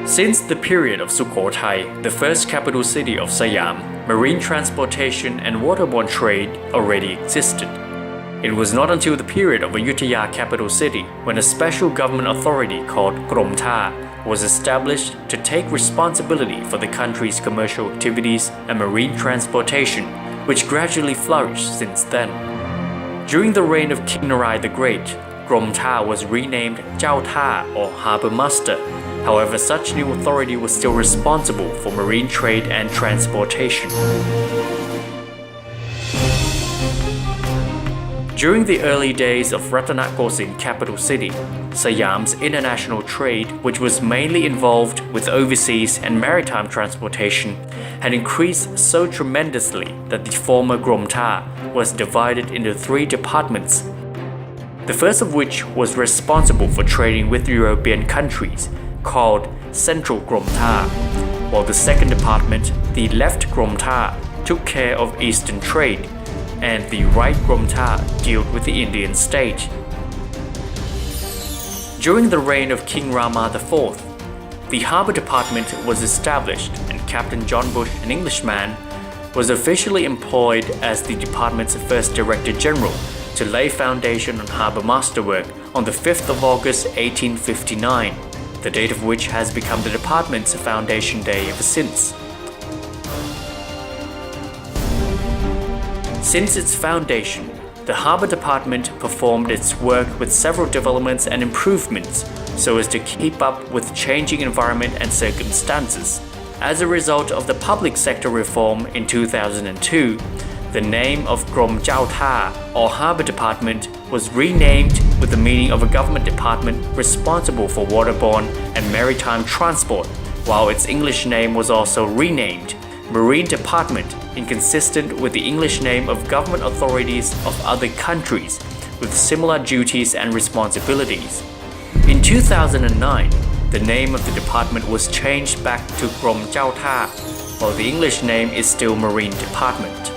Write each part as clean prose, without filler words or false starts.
Since the period of Sukhothai, the first capital city of Siam, marine transportation and waterborne trade already existed. It was not until the period of Ayutthaya capital city when a special government authority called Krom Tha was established to take responsibility for the country's commercial activities and marine transportation, which gradually flourished since then. During the reign of King Narai the Great, Krom Tha was renamed Chao Tha or Harbour Master. However, such new authority was still responsible for marine trade and transportation. During the early days of Ratanakosin capital city, Siam's international trade, which was mainly involved with overseas and maritime transportation, had increased so tremendously that the former Krom Tha was divided into 3 departments. The first of which was responsible for trading with European countries, called Central Krom Tha, while the second department, the Left Krom Tha, took care of Eastern trade, and the Right Krom Tha dealt with the Indian state. During the reign of King Rama IV, the Harbour Department was established and Captain John Bush, an Englishman, was officially employed as the department's first Director General to lay foundation on harbour masterwork on the 5th of August 1859, the date of which has become the department's foundation day ever since. Since its foundation, the Harbour Department performed its work with several developments and improvements so as to keep up with changing environment and circumstances. As a result of the public sector reform in 2002, the name of Krom Chao Tha or Harbour Department was renamed with the meaning of a government department responsible for waterborne and maritime transport, while its English name was also renamed Marine Department, inconsistent with the English name of government authorities of other countries with similar duties and responsibilities. In 2009, the name of the department was changed back to Krom Chao Tha, while the English name is still Marine Department.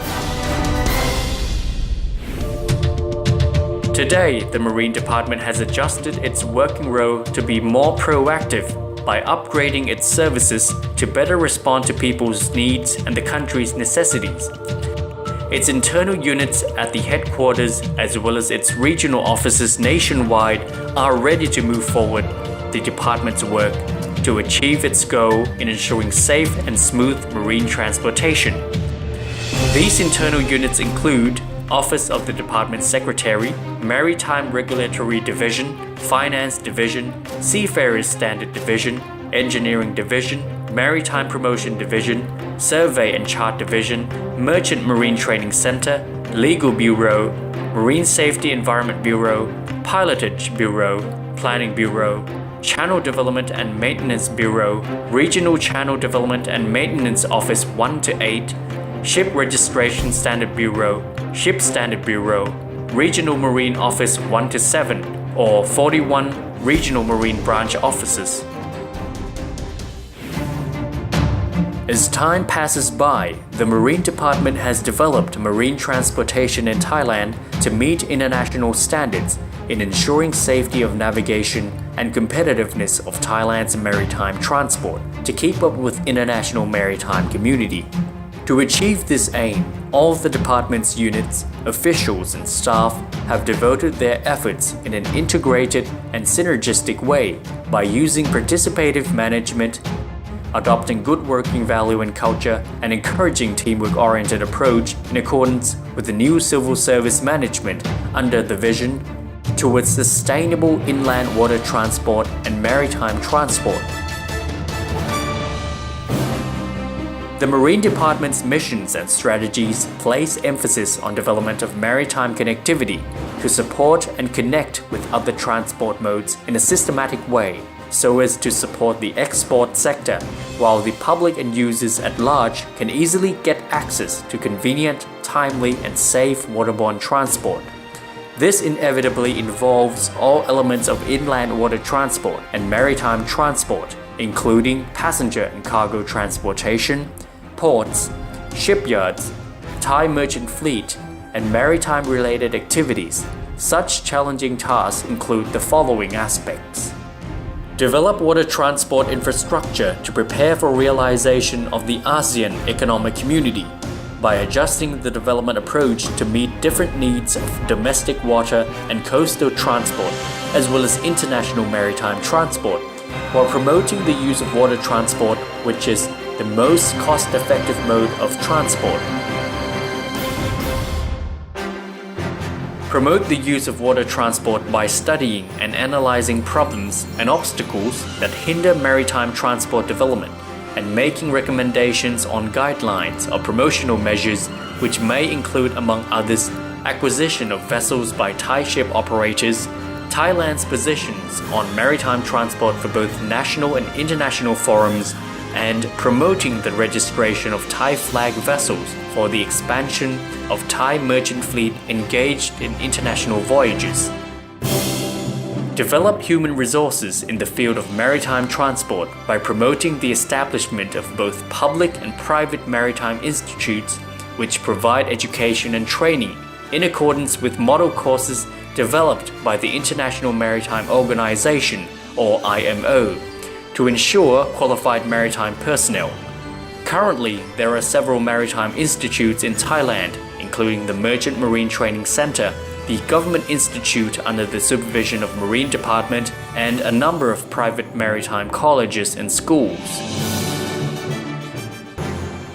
Today, the Marine Department has adjusted its working role to be more proactive by upgrading its services to better respond to people's needs and the country's necessities. Its internal units at the headquarters as well as its regional offices nationwide are ready to move forward the department's work to achieve its goal in ensuring safe and smooth marine transportation. These internal units include Office of the Department Secretary, Maritime Regulatory Division, Finance Division, Seafarers Standard Division, Engineering Division, Maritime Promotion Division, Survey and Chart Division, Merchant Marine Training Center, Legal Bureau, Marine Safety Environment Bureau, Pilotage Bureau, Planning Bureau, Channel Development and Maintenance Bureau, Regional Channel Development and Maintenance Office 1 to 8, Ship Registration Standard Bureau, Ship Standard Bureau, Regional Marine Office 1 to 7, or 41 Regional Marine Branch Offices. As time passes by, the Marine Department has developed marine transportation in Thailand to meet international standards in ensuring safety of navigation and competitiveness of Thailand's maritime transport to keep up with international maritime community. To achieve this aim, all of the department's units, officials and staff have devoted their efforts in an integrated and synergistic way by using participative management, adopting good working value and culture, and encouraging teamwork-oriented approach in accordance with the new civil service management under the vision towards sustainable inland water transport and maritime transport. The Marine Department's missions and strategies place emphasis on development of maritime connectivity to support and connect with other transport modes in a systematic way so as to support the export sector, while the public and users at large can easily get access to convenient, timely and safe waterborne transport. This inevitably involves all elements of inland water transport and maritime transport, including passenger and cargo transportation, ports, shipyards, Thai merchant fleet, and maritime-related activities. Such challenging tasks include the following aspects. Develop water transport infrastructure to prepare for realization of the ASEAN Economic Community by adjusting the development approach to meet different needs of domestic water and coastal transport, as well as international maritime transport, while promoting the use of water transport, which is the most cost-effective mode of transport. Promote the use of water transport by studying and analyzing problems and obstacles that hinder maritime transport development and making recommendations on guidelines or promotional measures which may include, among others, acquisition of vessels by Thai ship operators, Thailand's positions on maritime transport for both national and international forums, and promoting the registration of Thai flag vessels for the expansion of Thai merchant fleet engaged in international voyages. Develop human resources in the field of maritime transport by promoting the establishment of both public and private maritime institutes which provide education and training in accordance with model courses developed by the International Maritime Organization or IMO to ensure qualified maritime personnel. Currently, there are several maritime institutes in Thailand, including the Merchant Marine Training Center, the Government Institute under the supervision of Marine Department, and a number of private maritime colleges and schools.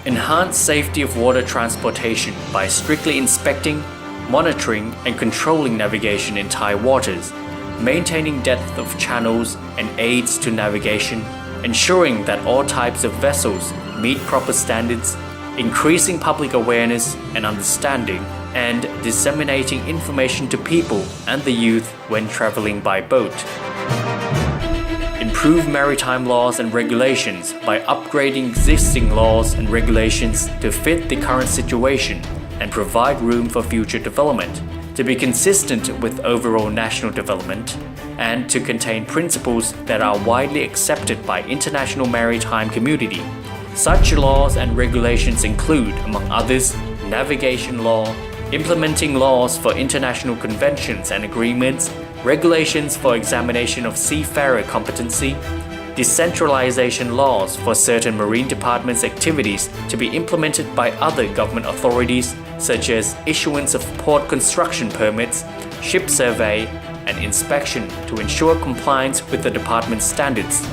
Enhance safety of water transportation by strictly inspecting, monitoring, and controlling navigation in Thai waters, maintaining depth of channels and aids to navigation, ensuring that all types of vessels meet proper standards, increasing public awareness and understanding, and disseminating information to people and the youth when traveling by boat. Improve maritime laws and regulations by upgrading existing laws and regulations to fit the current situation and provide room for future development, to be consistent with overall national development, and to contain principles that are widely accepted by international maritime community. Such laws and regulations include, among others, navigation law, implementing laws for international conventions and agreements, regulations for examination of seafarer competency, decentralization laws for certain marine departments' activities to be implemented by other government authorities, such as issuance of port construction permits, ship survey, and inspection to ensure compliance with the department's standards.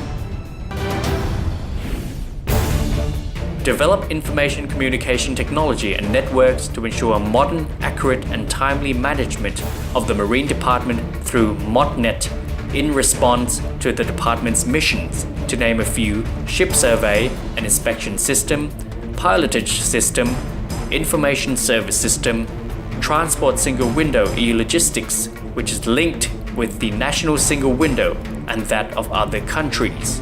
Develop information communication technology and networks to ensure modern, accurate, and timely management of the Marine Department through ModNet in response to the department's missions, to name a few: ship survey and inspection system, pilotage system, information service system, transport single window e-logistics, which is linked with the national single window and that of other countries.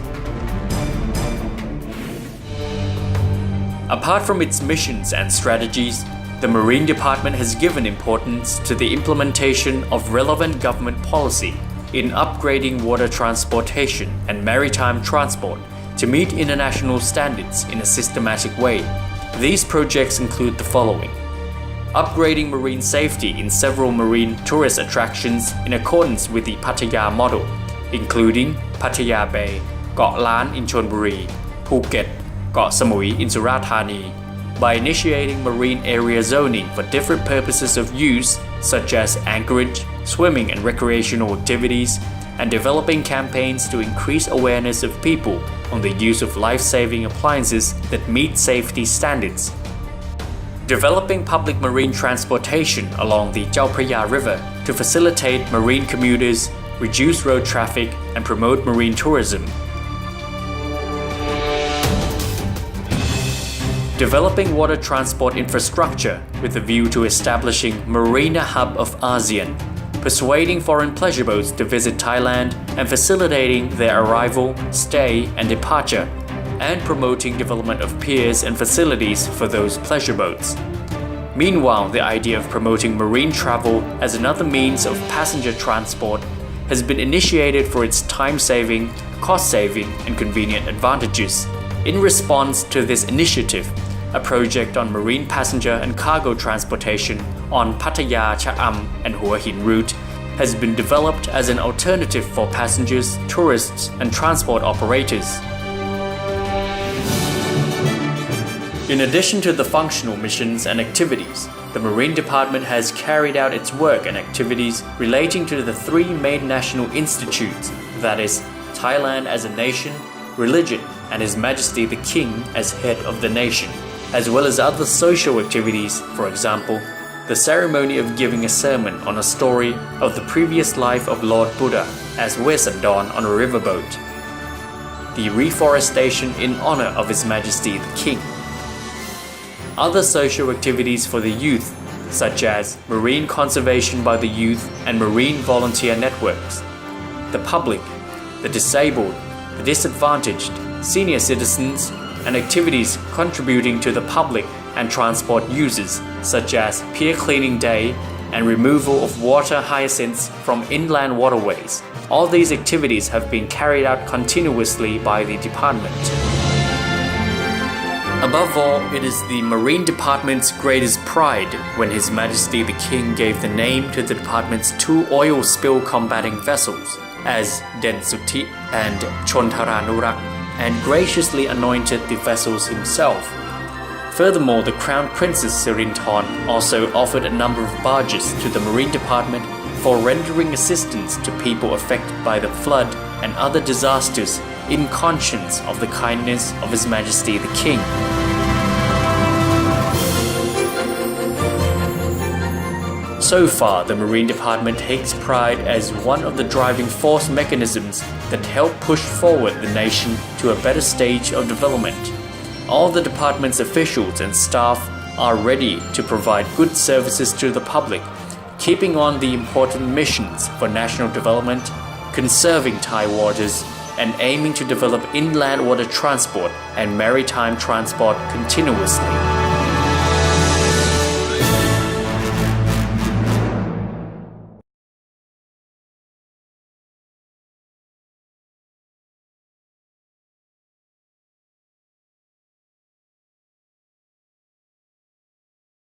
Apart from its missions and strategies, the Marine Department has given importance to the implementation of relevant government policy in upgrading water transportation and maritime transport to meet international standards in a systematic way. These projects include the following: upgrading marine safety in several marine tourist attractions in accordance with the Pattaya model, including Pattaya Bay, Koh Lan in Chonburi, Phuket, Koh Samui in Surathani, by initiating marine area zoning for different purposes of use such as anchorage, swimming and recreational activities, and developing campaigns to increase awareness of people on the use of life-saving appliances that meet safety standards. Developing public marine transportation along the Chao Phraya River to facilitate marine commuters, reduce road traffic, and promote marine tourism. Developing water transport infrastructure with a view to establishing Marina Hub of ASEAN, persuading foreign pleasure boats to visit Thailand and facilitating their arrival, stay, and departure, and promoting development of piers and facilities for those pleasure boats. Meanwhile, the idea of promoting marine travel as another means of passenger transport has been initiated for its time-saving, cost-saving, and convenient advantages. In response to this initiative, a project on marine passenger and cargo transportation on Pattaya, Cha Am, and Hua Hin route has been developed as an alternative for passengers, tourists, and transport operators. In addition to the functional missions and activities, the Marine Department has carried out its work and activities relating to the three main national institutes, that is, Thailand as a nation, religion, and His Majesty the King as head of the nation, as well as other social activities, for example, the ceremony of giving a sermon on a story of the previous life of Lord Buddha as Wesandan on a riverboat, the reforestation in honor of His Majesty the King. Other social activities for the youth, such as marine conservation by the youth and marine volunteer networks, the public, the disabled, the disadvantaged, senior citizens, and activities contributing to the public and transport users, such as pier cleaning day and removal of water hyacinths from inland waterways. All these activities have been carried out continuously by the department. Above all, it is the Marine Department's greatest pride when His Majesty the King gave the name to the department's two oil spill combating vessels as Den Suthi and Chontaranurak, and graciously anointed the vessels himself. Furthermore, the Crown Princess Sirinthorn also offered a number of barges to the Marine Department for rendering assistance to people affected by the flood and other disasters in conscience of the kindness of His Majesty the King. So far, the Marine Department takes pride as one of the driving force mechanisms that help push forward the nation to a better stage of development. All the department's officials and staff are ready to provide good services to the public, keeping on the important missions for national development, conserving Thai waters, and aiming to develop inland water transport and maritime transport continuously.